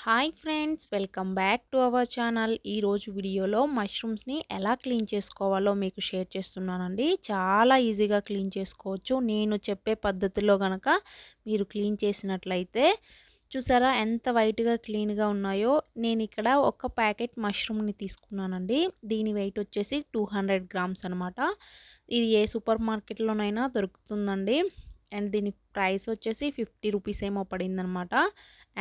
Hi friends, welcome back to our channel. ఈరోజు వీడియోలో మష్రూమ్స్ని ఎలా క్లీన్ చేసుకోవాలో మీకు షేర్ చేస్తున్నానండి. చాలా ఈజీగా క్లీన్ చేసుకోవచ్చు. నేను చెప్పే పద్ధతిలో గనక మీరు క్లీన్ చేసినట్లయితే చూసారా ఎంత వైట్గా క్లీన్గా ఉన్నాయో. నేను ఇక్కడ ఒక ప్యాకెట్ మష్రూమ్ని తీసుకున్నానండి. దీని వెయిట్ వచ్చేసి 200 గ్రామ్స్ అనమాట. ఇది ఏ సూపర్ మార్కెట్లోనైనా దొరుకుతుందండి. అండ్ దీని ప్రైస్ వచ్చేసి 50 రూపీస్ ఏమో పడిందనమాట.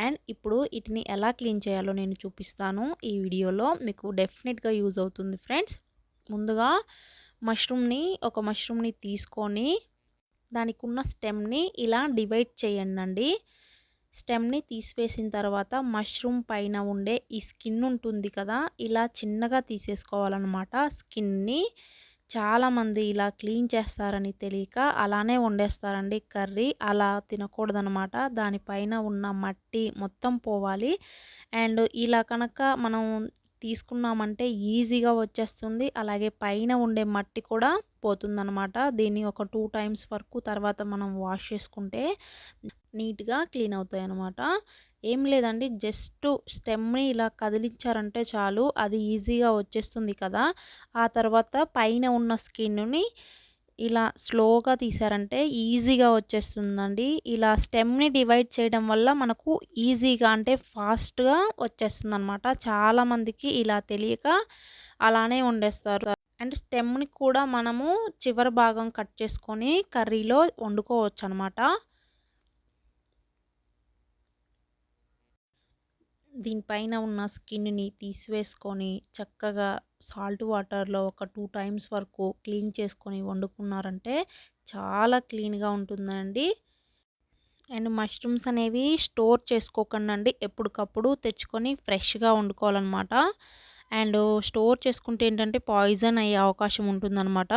అండ్ ఇప్పుడు వీటిని ఎలా క్లీన్ చేయాలో నేను చూపిస్తాను ఈ వీడియోలో. మీకు డెఫినెట్గా యూజ్ అవుతుంది ఫ్రెండ్స్. ముందుగా ఒక మష్రూమ్ని తీసుకొని దానికి ఉన్న స్టెమ్ని ఇలా డివైడ్ చేయండి. స్టెమ్ని తీసివేసిన తర్వాత మష్రూమ్ పైన ఉండే ఈ స్కిన్ ఉంటుంది కదా, ఇలా చిన్నగా తీసేసుకోవాలన్నమాట. స్కిన్ని చాలామంది ఇలా క్లీన్ చేస్తారని తెలియక అలానే వండేస్తారండి కర్రీ. అలా తినకూడదనమాట. దానిపైన ఉన్న మట్టి మొత్తం పోవాలి. అండ్ ఇలా కనుక మనం తీసుకున్నామంటే ఈజీగా వచ్చేస్తుంది. అలాగే పైన ఉండే మట్టి కూడా పోతుందనమాట. దీన్ని ఒక 2 టైమ్స్ వరకు తర్వాత మనం వాష్ చేసుకుంటే నీట్గా క్లీన్ అవుతాయి అన్నమాట. ఏం లేదండి, జస్ట్ స్టెమ్ని ఇలా కదిలించారంటే చాలు, అది ఈజీగా వచ్చేస్తుంది కదా. ఆ తర్వాత పైన ఉన్న స్కిన్ని ఇలా స్లోగా తీసారంటే ఈజీగా వచ్చేస్తుందండి. ఇలా స్టెమ్ని డివైడ్ చేయడం వల్ల మనకు ఈజీగా అంటే ఫాస్ట్గా వచ్చేస్తుంది అనమాట. చాలామందికి ఇలా తెలియక అలానే వండేస్తారు. అండ్ స్టెమ్ని కూడా మనము చివరి భాగం కట్ చేసుకొని కర్రీలో వండుకోవచ్చు అనమాట. దీనిపైన ఉన్న స్కిన్ని తీసివేసుకొని చక్కగా సాల్ట్ వాటర్లో ఒక 2 టైమ్స్ వరకు క్లీన్ చేసుకొని వండుకున్నారంటే చాలా క్లీన్గా ఉంటుందండి. అండ్ మష్రూమ్స్ అనేవి స్టోర్ చేసుకోకండి, ఎప్పటికప్పుడు తెచ్చుకొని ఫ్రెష్గా వండుకోవాలన్నమాట. అండ్ స్టోర్ చేసుకుంటే ఏంటంటే పాయిజన్ అయ్యే అవకాశం ఉంటుందన్నమాట.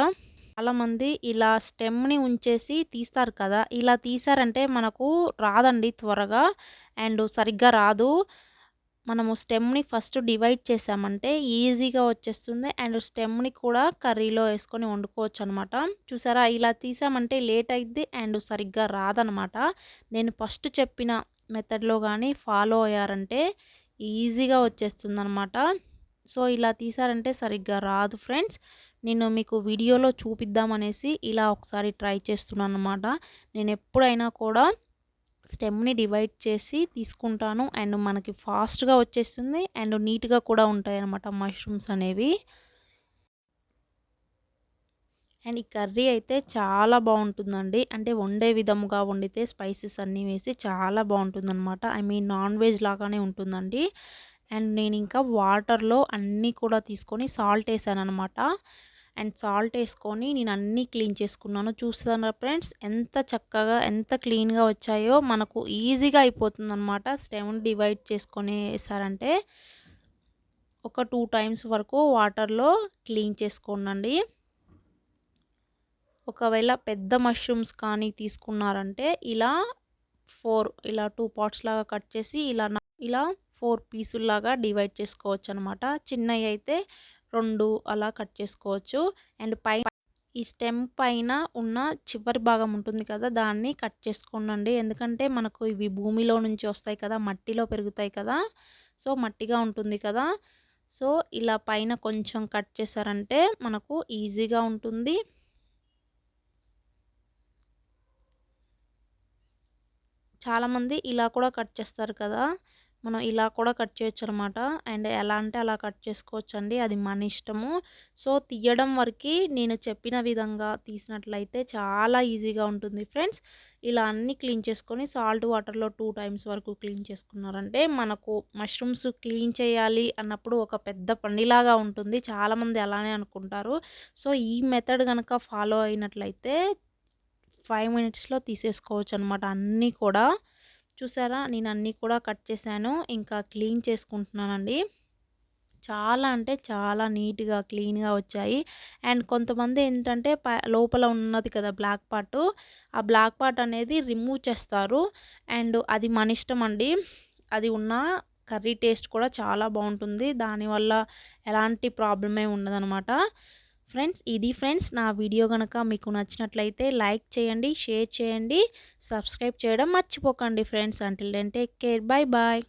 చాలామంది ఇలా స్టెమ్ని ఉంచేసి తీస్తారు కదా, ఇలా తీసారంటే మనకు రాదండి త్వరగా. అండ్ సరిగ్గా రాదు. మనము స్టెమ్ని ఫస్ట్ డివైడ్ చేసామంటే ఈజీగా వచ్చేస్తుంది. అండ్ స్టెమ్ని కూడా కర్రీలో వేసుకొని వండుకోవచ్చు అనమాట. చూసారా, ఇలా తీసామంటే లేట్ అయిద్ది అండ్ సరిగ్గా రాదనమాట. నేను ఫస్ట్ చెప్పిన మెథడ్లో కానీ ఫాలో అయ్యారంటే ఈజీగా వచ్చేస్తుంది అనమాట. సో ఇలా తీసారంటే సరిగ్గా రాదు ఫ్రెండ్స్. నేను మీకు వీడియోలో చూపిద్దామనేసి ఇలా ఒకసారి ట్రై చేస్తున్నాను అనమాట. నేను ఎప్పుడైనా కూడా స్టెమ్ని డివైడ్ చేసి తీసుకుంటాను. అండ్ మనకి ఫాస్ట్గా వచ్చేస్తుంది అండ్ నీట్గా కూడా ఉంటాయి అన్నమాట మష్రూమ్స్ అనేవి. అండ్ ఈ కర్రీ అయితే చాలా బాగుంటుందండి. అంటే వండే విధముగా వండితే స్పైసెస్ అన్నీ వేసి చాలా బాగుంటుందన్నమాట. ఐ మీన్ నాన్ వెజ్ లాగానే ఉంటుందండి. అండ్ నేను ఇంకా వాటర్లో అన్నీ కూడా తీసుకొని సాల్ట్ వేసాను అనమాట. అండ్ సాల్ట్ వేసుకొని నేను అన్నీ క్లీన్ చేసుకున్నాను. చూస్తారా ఫ్రెండ్స్, ఎంత చక్కగా ఎంత క్లీన్గా వచ్చాయో. మనకు ఈజీగా అయిపోతుంది అనమాట. స్టెమ్ని డివైడ్ చేసుకొని వేసారంటే ఒక 2 టైమ్స్ వరకు వాటర్లో క్లీన్ చేసుకోండి. ఒకవేళ పెద్ద మష్రూమ్స్ కానీ తీసుకున్నారంటే ఇలా 2 పార్ట్స్ లాగా కట్ చేసి ఇలా 4 పీసుల్లాగా డివైడ్ చేసుకోవచ్చు అనమాట. చిన్నవి అయితే 2 అలా కట్ చేసుకోవచ్చు. అండ్ ఈ స్టెమ్ పైన ఉన్న చివరి భాగం ఉంటుంది కదా, దాన్ని కట్ చేసుకోండి. ఎందుకంటే మనకు ఇవి భూమిలో నుంచి వస్తాయి కదా, మట్టిలో పెరుగుతాయి కదా. సో మట్టిగా ఉంటుంది కదా. సో ఇలా పైన కొంచెం కట్ చేశారంటే మనకు ఈజీగా ఉంటుంది. చాలామంది ఇలా కూడా కట్ చేస్తారు కదా, మనం ఇలా కూడా కట్ చేయొచ్చు అనమాట. అండ్ ఎలా అంటే అలా కట్ చేసుకోవచ్చు అండి, అది మన ఇష్టము. సో తీయడం వరకు నేను చెప్పిన విధంగా తీసినట్లయితే చాలా ఈజీగా ఉంటుంది ఫ్రెండ్స్. ఇలా అన్నీ క్లీన్ చేసుకొని సాల్ట్ వాటర్లో 2 టైమ్స్ వరకు క్లీన్ చేసుకున్నారంటే మనకు మష్రూమ్స్ క్లీన్ చేయాలి అన్నప్పుడు ఒక పెద్ద పనిలాగా ఉంటుంది. చాలామంది అలానే అనుకుంటారు. సో ఈ మెథడ్ కనుక ఫాలో అయినట్లయితే 5 మినిట్స్లో తీసేసుకోవచ్చు అనమాట అన్నీ కూడా. చూసారా, నేను అన్నీ కూడా కట్ చేశాను, ఇంకా క్లీన్ చేసుకుంటున్నానండి. చాలా అంటే చాలా నీట్గా క్లీన్గా వచ్చాయి. అండ్ కొంతమంది ఏంటంటే లోపల ఉన్నది కదా బ్లాక్ పార్ట్, ఆ బ్లాక్ పార్ట్ అనేది రిమూవ్ చేస్తారు. అండ్ అది మన ఇష్టం అండి. అది ఉన్న కర్రీ టేస్ట్ కూడా చాలా బాగుంటుంది. దానివల్ల ఎలాంటి ప్రాబ్లమే ఉండదనమాట. ఫ్రెండ్స్, ఇది ఫ్రెండ్స్ నా వీడియో కనుక మీకు నచ్చినట్లయితే లైక్ చేయండి, షేర్ చేయండి, సబ్స్క్రైబ్ చేయడం మర్చిపోకండి friends. Until then take care, bye bye.